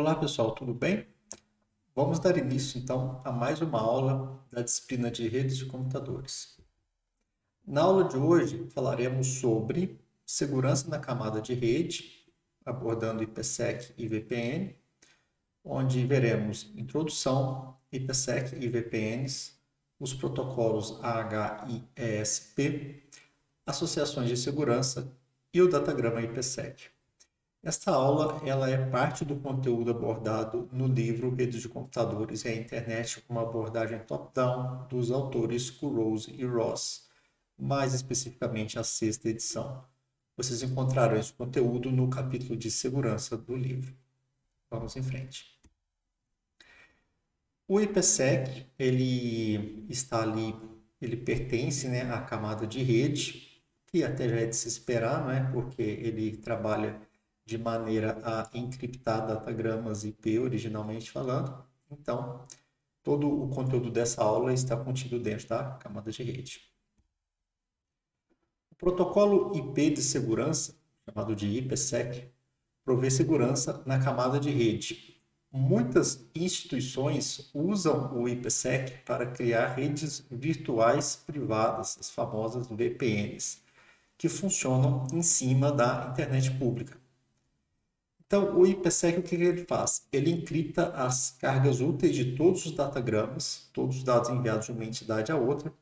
Olá pessoal, tudo bem? Vamos dar início então a mais uma aula da disciplina de redes de computadores. Na aula de hoje falaremos sobre segurança na camada de rede, abordando IPsec e VPN, onde veremos introdução, IPsec e VPNs, os protocolos AH e ESP, associações de segurança e o datagrama IPsec. Esta aula ela é parte do conteúdo abordado no livro Redes de Computadores e a Internet, com uma abordagem top-down dos autores Kurose e Ross, mais especificamente a sexta edição. Vocês encontrarão esse conteúdo no capítulo de segurança do livro. Vamos em frente. O IPsec, ele está ali, ele pertence, né, à camada de rede, que até já é de se esperar, não é? Porque ele trabalha de maneira a encriptar datagramas IP, originalmente falando. Então, todo o conteúdo dessa aula está contido dentro da camada de rede. O protocolo IP de segurança, chamado de IPsec, provê segurança na camada de rede. Muitas instituições usam o IPsec para criar redes virtuais privadas, as famosas VPNs, que funcionam em cima da internet pública. Então, o IPsec, o que ele faz? Ele encripta as cargas úteis de todos os datagramas, todos os dados enviados de uma entidade a outra,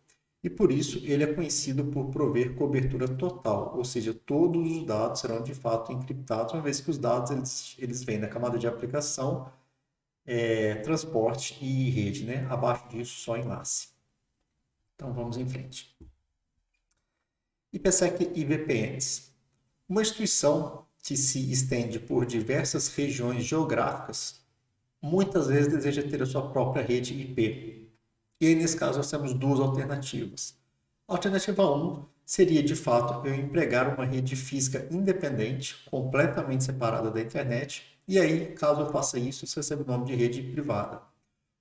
e por isso ele é conhecido por prover cobertura total, ou seja, todos os dados serão de fato encriptados, uma vez que os dados eles vêm da camada de aplicação, transporte e rede, né? Abaixo disso, só enlace. Então, vamos em frente. IPsec e VPNs. Uma instituição que se estende por diversas regiões geográficas, muitas vezes deseja ter a sua própria rede IP. E aí, nesse caso, nós temos duas alternativas. A alternativa 1 seria, de fato, eu empregar uma rede física independente, completamente separada da internet, e aí, caso eu faça isso, isso recebe o nome de rede privada.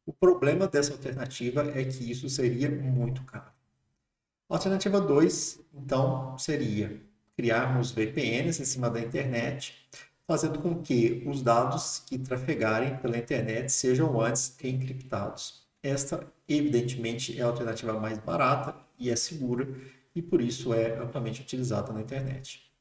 O problema dessa alternativa é que isso seria muito caro. A alternativa 2, então, seria criarmos VPNs em cima da internet, fazendo com que os dados que trafegarem pela internet sejam antes encriptados. Esta, evidentemente, é a alternativa mais barata e é segura, e por isso é amplamente utilizada na internet.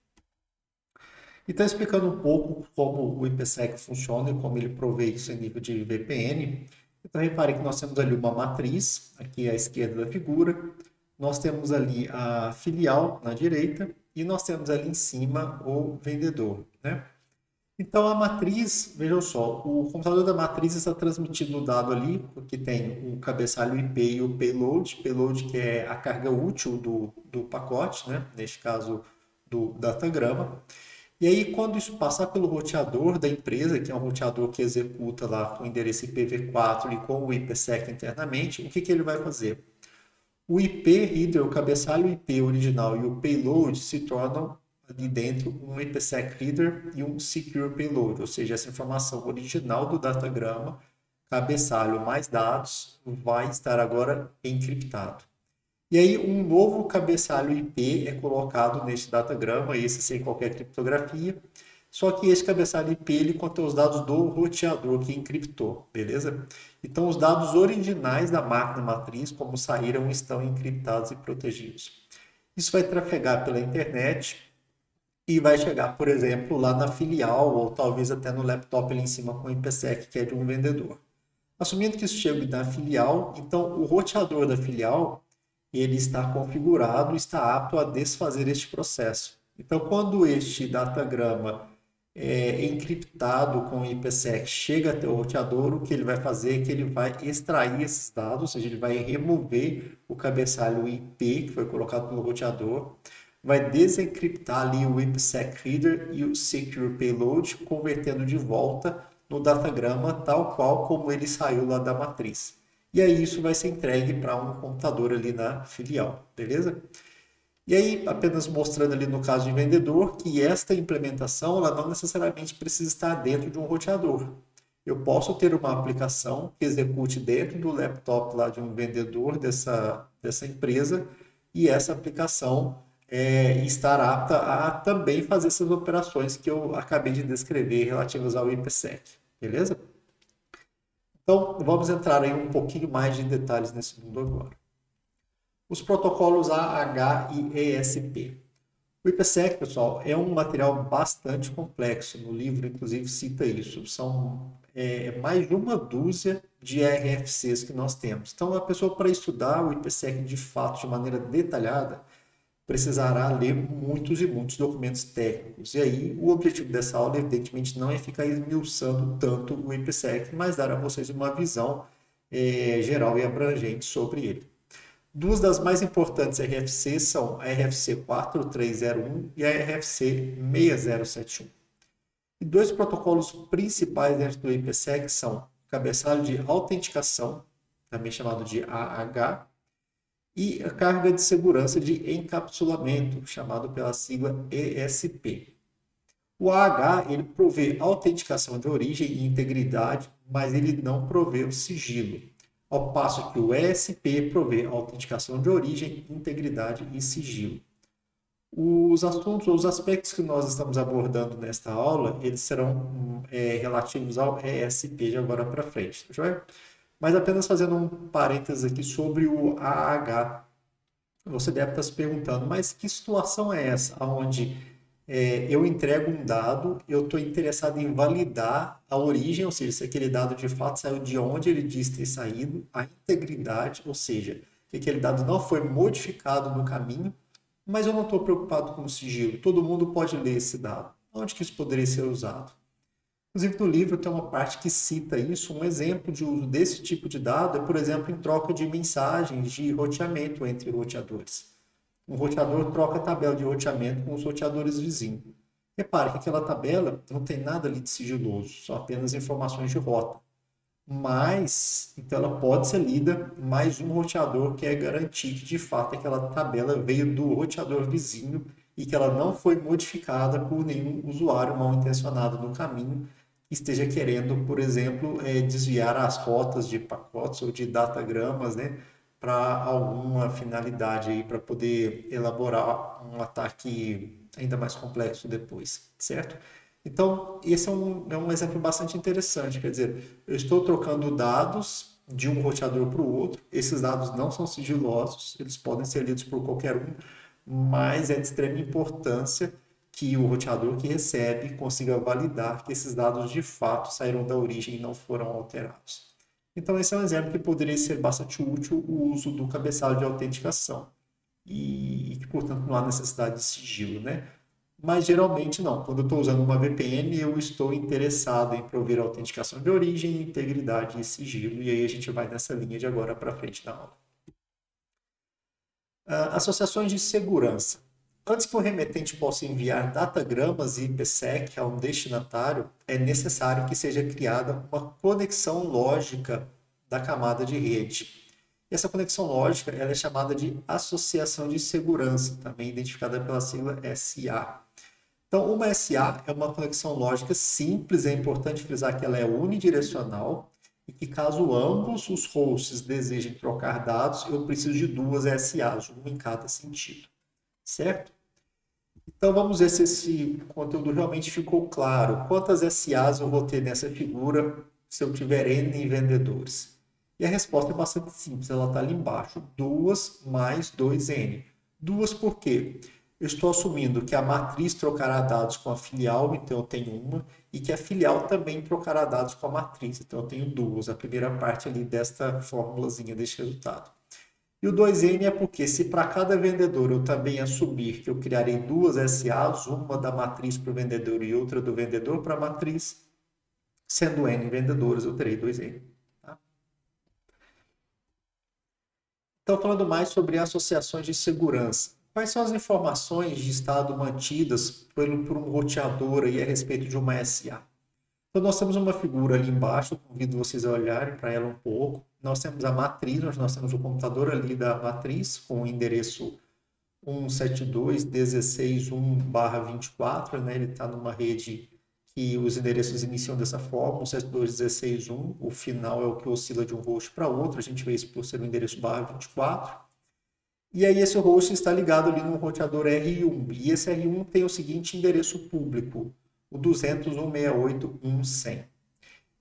Então, explicando um pouco como o IPsec funciona e como ele provê isso em nível de VPN, então repare que nós temos ali uma matriz, aqui à esquerda da figura, nós temos ali a filial na direita e nós temos ali em cima o vendedor, né? Então a matriz, vejam só, o computador da matriz está transmitindo o dado ali, que tem o cabeçalho IP e o payload que é a carga útil do pacote, né? Neste caso do datagrama. E aí, quando isso passar pelo roteador da empresa, que é um roteador que executa lá com o endereço IPv4 e com o IPsec internamente, o que ele vai fazer? O IP header, o cabeçalho IP original e o payload se tornam ali dentro um IPsec header e um secure payload, ou seja, essa informação original do datagrama, cabeçalho mais dados, vai estar agora encriptado. E aí um novo cabeçalho IP é colocado neste datagrama, esse sem qualquer criptografia, só que esse cabeçalho IP ele contém os dados do roteador que encriptou, beleza? Então os dados originais da máquina matriz, como saíram, estão encriptados e protegidos. Isso vai trafegar pela internet e vai chegar, por exemplo, lá na filial ou talvez até no laptop ali em cima com o IPsec, que é de um vendedor. Assumindo que isso chegue na filial, então o roteador da filial ele está configurado, está apto a desfazer este processo. Então, quando este datagrama encriptado com o IPsec chega até o roteador, o que ele vai fazer é que ele vai extrair esses dados, ou seja, ele vai remover o cabeçalho IP que foi colocado pelo roteador, vai desencriptar ali o IPsec header e o secure payload, convertendo de volta no datagrama tal qual como ele saiu lá da matriz. E aí isso vai ser entregue para um computador ali na filial, beleza? E aí, apenas mostrando ali no caso de vendedor, que esta implementação ela não necessariamente precisa estar dentro de um roteador. Eu posso ter uma aplicação que execute dentro do laptop lá de um vendedor dessa empresa e essa aplicação estar apta a também fazer essas operações que eu acabei de descrever relativas ao IPsec. beleza? Então, vamos entrar aí um pouquinho mais de detalhes nesse mundo agora. Os protocolos AH e ESP. O IPsec, pessoal, é um material bastante complexo. No livro, inclusive, cita isso. São mais de uma dúzia de RFCs que nós temos. Então, a pessoa, para estudar o IPsec de fato, de maneira detalhada, precisará ler muitos e muitos documentos técnicos. E aí, o objetivo dessa aula, evidentemente, não é ficar esmiuçando tanto o IPsec, mas dar a vocês uma visão geral e abrangente sobre ele. Duas das mais importantes RFCs são a RFC 4301 e a RFC 6071. E dois protocolos principais dentro do IPsec são o cabeçalho de autenticação, também chamado de AH, e a carga de segurança de encapsulamento, chamado pela sigla ESP. O AH ele provê autenticação de origem e integridade, mas ele não provê o sigilo, ao passo que o ESP provê autenticação de origem, integridade e sigilo. Os assuntos, os aspectos que nós estamos abordando nesta aula, eles serão relativos ao ESP de agora para frente, tá joia? Mas apenas fazendo um parênteses aqui sobre o AH. Você deve estar se perguntando, mas que situação é essa? Onde eu entrego um dado, eu estou interessado em validar a origem, ou seja, se aquele dado de fato saiu de onde ele diz ter saído, a integridade, ou seja, que aquele dado não foi modificado no caminho, mas eu não estou preocupado com o sigilo. Todo mundo pode ler esse dado. Onde que isso poderia ser usado? Inclusive, no livro tem uma parte que cita isso. Um exemplo de uso desse tipo de dado é, por exemplo, em troca de mensagens de roteamento entre roteadores. Um roteador troca a tabela de roteamento com os roteadores vizinhos. Repare que aquela tabela não tem nada ali de sigiloso, só apenas informações de rota. Mas, então ela pode ser lida mais um roteador quer garantir que de fato aquela tabela veio do roteador vizinho e que ela não foi modificada por nenhum usuário mal intencionado no caminho que esteja querendo, por exemplo, desviar as rotas de pacotes ou de datagramas, né, para alguma finalidade aí, para poder elaborar um ataque ainda mais complexo depois, certo? Então, esse é um exemplo bastante interessante, quer dizer, eu estou trocando dados de um roteador para o outro, esses dados não são sigilosos, eles podem ser lidos por qualquer um, mas é de extrema importância que o roteador que recebe consiga validar que esses dados de fato saíram da origem e não foram alterados. Então, esse é um exemplo que poderia ser bastante útil o uso do cabeçalho de autenticação e que, portanto, não há necessidade de sigilo, né? Mas geralmente não. Quando eu estou usando uma VPN, eu estou interessado em prover autenticação de origem, integridade e sigilo, e aí a gente vai nessa linha de agora para frente da aula. Associações de segurança. Antes que o remetente possa enviar datagramas e IPsec a um destinatário, é necessário que seja criada uma conexão lógica da camada de rede. E essa conexão lógica ela é chamada de associação de segurança, também identificada pela sigla SA. Então, uma SA é uma conexão lógica simples, é importante frisar que ela é unidirecional e que caso ambos os hosts desejem trocar dados, eu preciso de duas SAs, uma em cada sentido, certo? Então, vamos ver se esse conteúdo realmente ficou claro. Quantas SAs eu vou ter nessa figura se eu tiver N vendedores? E a resposta é bastante simples, ela está ali embaixo, 2 mais 2N. 2 por quê? Eu estou assumindo que a matriz trocará dados com a filial, então eu tenho uma, e que a filial também trocará dados com a matriz, então eu tenho duas, a primeira parte ali desta formulazinha, deste resultado. E o 2N é porque se para cada vendedor eu também assumir que eu criarei duas SAs, uma da matriz para o vendedor e outra do vendedor para a matriz, sendo N vendedores, eu terei 2N. Tá? Então, falando mais sobre associações de segurança. Quais são as informações de estado mantidas por um roteador aí a respeito de uma SA? Então, nós temos uma figura ali embaixo, convido vocês a olharem para ela um pouco. Nós temos a matriz, nós temos o computador ali da matriz, com o endereço 172.16.1/24, né? Ele está numa rede que os endereços iniciam dessa forma, 172.16.1, o final é o que oscila de um host para outro, a gente vê isso por ser o endereço /24. E aí esse host está ligado ali no roteador R1, e esse R1 tem o seguinte endereço público, o 200.168.1.100.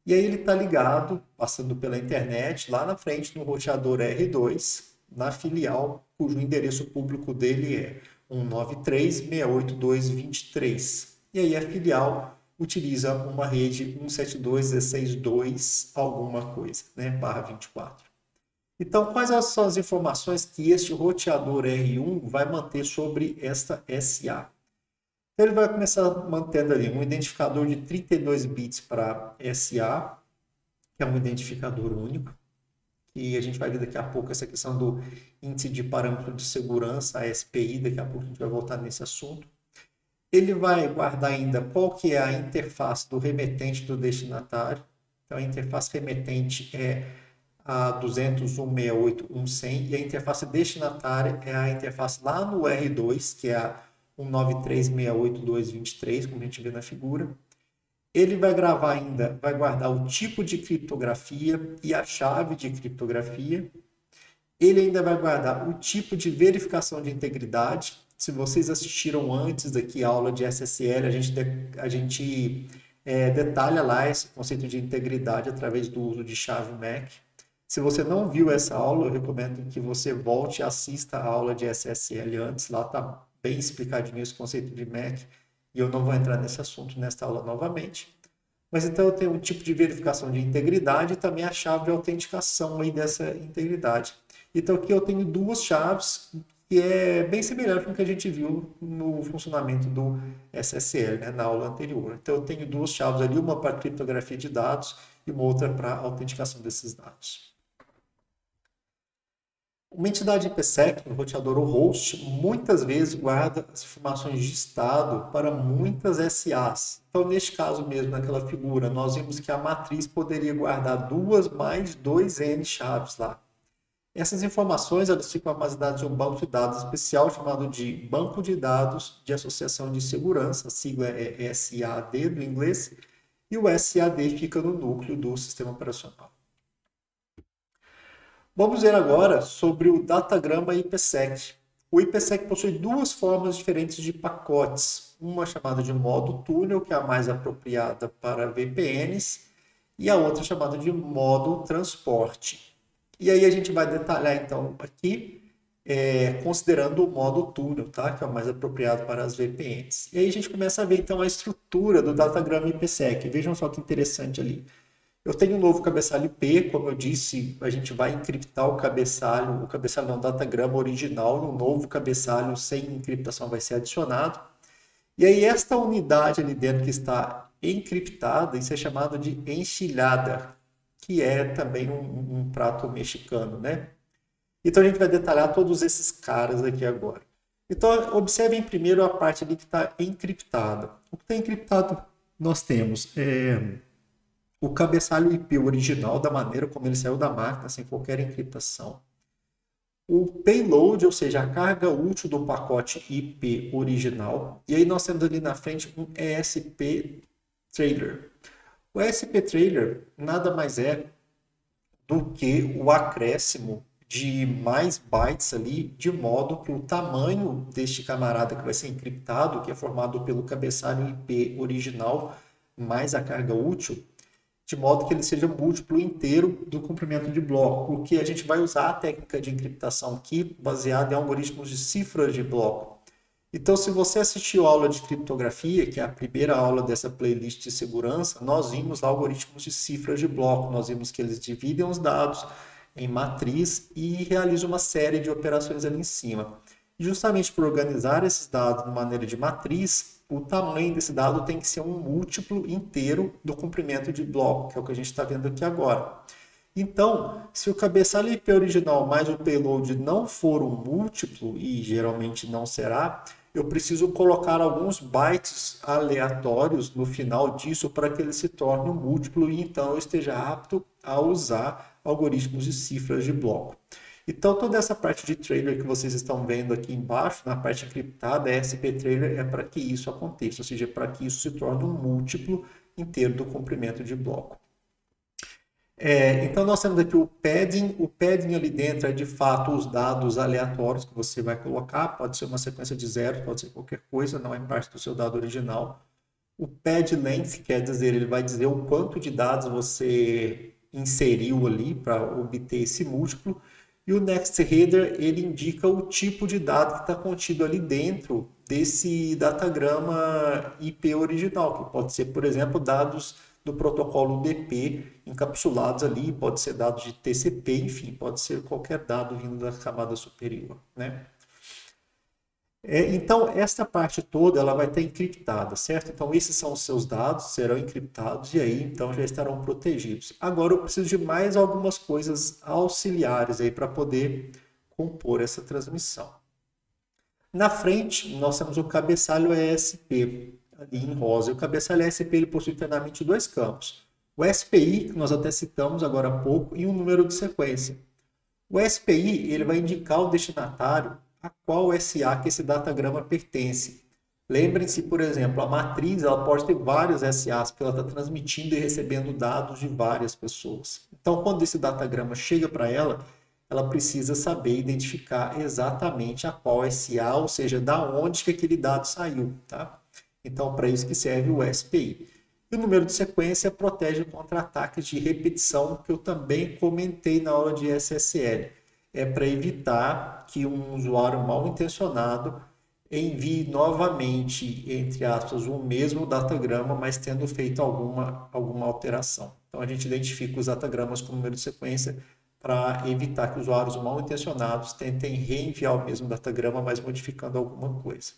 E aí ele está ligado, passando pela internet, lá na frente no roteador R2, na filial, cujo endereço público dele é 193.168.223. E aí a filial utiliza uma rede 172.16.2 alguma coisa, né, barra 24. Então, quais são as informações que este roteador R1 vai manter sobre esta SA? Então, ele vai começar mantendo ali um identificador de 32 bits para SA, que é um identificador único, e a gente vai ver daqui a pouco essa questão do índice de parâmetro de segurança, a SPI, daqui a pouco a gente vai voltar nesse assunto. Ele vai guardar ainda qual que é a interface do remetente do destinatário. Então, a interface remetente é a 201.168.1.100 e a interface destinatária é a interface lá no R2, que é a 193.168.223, como a gente vê na figura. Ele vai gravar ainda, vai guardar o tipo de criptografia e a chave de criptografia. Ele ainda vai guardar o tipo de verificação de integridade. Se vocês assistiram antes aqui a aula de SSL, a gente detalha lá esse conceito de integridade através do uso de chave MAC. Se você não viu essa aula, eu recomendo que você volte e assista a aula de SSL antes. Lá está bem explicadinho esse conceito de MAC. E eu não vou entrar nesse assunto nesta aula novamente. Mas então eu tenho um tipo de verificação de integridade e também a chave de autenticação aí dessa integridade. Então aqui eu tenho duas chaves que é bem semelhante com o que a gente viu no funcionamento do SSL, né, na aula anterior. Então eu tenho duas chaves ali, uma para criptografia de dados e uma outra para autenticação desses dados. Uma entidade IPsec, um roteador ou host, muitas vezes guarda as informações de estado para muitas SAs. Então, neste caso mesmo, naquela figura, nós vimos que a matriz poderia guardar duas mais 2N chaves lá. Essas informações elas ficam armazenadas em um banco de dados especial chamado de Banco de Dados de Associação de Segurança, a sigla é SAD do inglês, e o SAD fica no núcleo do sistema operacional. Vamos ver agora sobre o datagrama IPsec. O IPsec possui duas formas diferentes de pacotes. Uma chamada de modo túnel, que é a mais apropriada para VPNs, e a outra chamada de modo transporte. E aí a gente vai detalhar então aqui, considerando o modo túnel, tá? Que é o mais apropriado para as VPNs. E aí a gente começa a ver então a estrutura do datagrama IPsec. Vejam só que interessante ali. Eu tenho um novo cabeçalho IP, como eu disse, a gente vai encriptar o cabeçalho não, o datagrama original, e um novo cabeçalho sem encriptação vai ser adicionado. E aí esta unidade ali dentro que está encriptada, isso é chamado de enchilhada, que é também um prato mexicano, né? Então a gente vai detalhar todos esses caras aqui agora. Então observem primeiro a parte ali que está encriptada. O que está encriptado nós temos o cabeçalho IP original, da maneira como ele saiu da máquina, sem qualquer encriptação. O payload, ou seja, a carga útil do pacote IP original. E aí nós temos ali na frente um ESP trailer. O ESP trailer nada mais é do que o acréscimo de mais bytes ali, de modo que o tamanho deste camarada que vai ser encriptado, que é formado pelo cabeçalho IP original, mais a carga útil, de modo que ele seja múltiplo inteiro do comprimento de bloco, porque a gente vai usar a técnica de encriptação aqui, baseada em algoritmos de cifras de bloco. Então, se você assistiu a aula de criptografia, que é a primeira aula dessa playlist de segurança, nós vimos lá algoritmos de cifras de bloco, nós vimos que eles dividem os dados em matriz e realizam uma série de operações ali em cima. E justamente por organizar esses dados de maneira de matriz, o tamanho desse dado tem que ser um múltiplo inteiro do comprimento de bloco, que é o que a gente está vendo aqui agora. Então, se o cabeçalho IP original mais o payload não for um múltiplo, e geralmente não será, eu preciso colocar alguns bytes aleatórios no final disso para que ele se torne um múltiplo e então eu esteja apto a usar algoritmos de cifras de bloco. Então, toda essa parte de trailer que vocês estão vendo aqui embaixo, na parte encriptada, ESP trailer é para que isso aconteça, ou seja, para que isso se torne um múltiplo inteiro do comprimento de bloco. Então, nós temos aqui o padding. O padding ali dentro é, de fato, os dados aleatórios que você vai colocar. Pode ser uma sequência de zeros, pode ser qualquer coisa, não é parte do seu dado original. O pad length quer dizer, ele vai dizer o quanto de dados você inseriu ali para obter esse múltiplo. E o next header, ele indica o tipo de dado que está contido ali dentro desse datagrama IP original, que pode ser, por exemplo, dados do protocolo UDP encapsulados ali, pode ser dados de TCP, enfim, pode ser qualquer dado vindo da camada superior, né? Então, esta parte toda ela vai estar encriptada, certo? Então, esses são os seus dados, serão encriptados e aí, então, já estarão protegidos. Agora, eu preciso de mais algumas coisas auxiliares aí para poder compor essa transmissão. Na frente, nós temos o cabeçalho ESP, ali em rosa. E o cabeçalho ESP ele possui internamente dois campos. O SPI, que nós até citamos agora há pouco, e um número de sequência. O SPI ele vai indicar ao destinatário a qual SA que esse datagrama pertence. Lembrem-se, por exemplo, a matriz ela pode ter vários SAs, porque ela está transmitindo e recebendo dados de várias pessoas. Então, quando esse datagrama chega para ela, ela precisa saber identificar exatamente a qual SA, ou seja, da onde que aquele dado saiu. Tá? Então, para isso que serve o SPI. E o número de sequência protege contra ataques de repetição, que eu também comentei na aula de SSL. É para evitar que um usuário mal intencionado envie novamente, entre aspas, o mesmo datagrama, mas tendo feito alguma alteração. Então, a gente identifica os datagramas com número de sequência para evitar que usuários mal intencionados tentem reenviar o mesmo datagrama, mas modificando alguma coisa.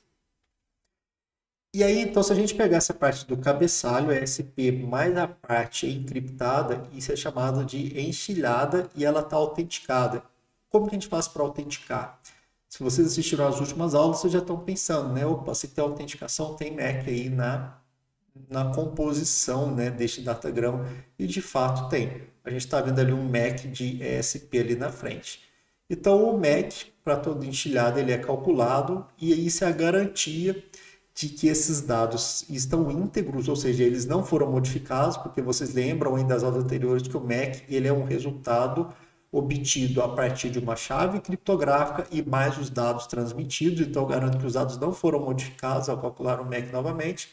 E aí, então, se a gente pegar essa parte do cabeçalho ESP mais a parte encriptada, isso é chamado de enchilhada e ela está autenticada. Como que a gente faz para autenticar? Se vocês assistiram às últimas aulas, vocês já estão pensando, né? Opa, se tem autenticação, tem MAC aí na composição, né, deste datagrama. E de fato tem. A gente está vendo ali um MAC de ESP ali na frente. Então, o MAC, para toda enchilhada, ele é calculado e isso é a garantia de que esses dados estão íntegros, ou seja, eles não foram modificados, porque vocês lembram ainda das aulas anteriores que o MAC ele é um resultado obtido a partir de uma chave criptográfica e mais os dados transmitidos, então eu garanto que os dados não foram modificados ao calcular o MAC novamente.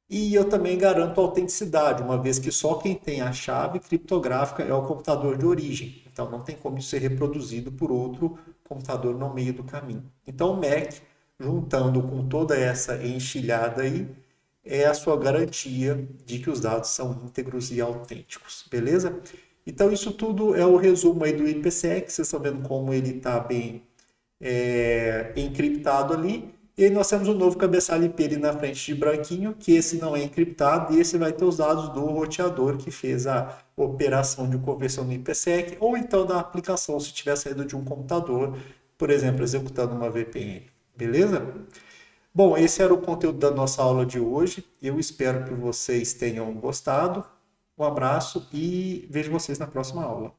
E eu também garanto a autenticidade, uma vez que só quem tem a chave criptográfica é o computador de origem. Então não tem como isso ser reproduzido por outro computador no meio do caminho. Então o MAC, juntando com toda essa enxilhada aí, é a sua garantia de que os dados são íntegros e autênticos, beleza? Então isso tudo é o resumo aí do IPsec, vocês estão vendo como ele está bem encriptado ali. E aí nós temos o novo cabeçalho IP ali na frente de branquinho, que esse não é encriptado e esse vai ter os dados do roteador que fez a operação de conversão no IPsec, ou então da aplicação se tiver saído de um computador, por exemplo, executando uma VPN. Beleza? Bom, esse era o conteúdo da nossa aula de hoje. Eu espero que vocês tenham gostado. Um abraço e vejo vocês na próxima aula.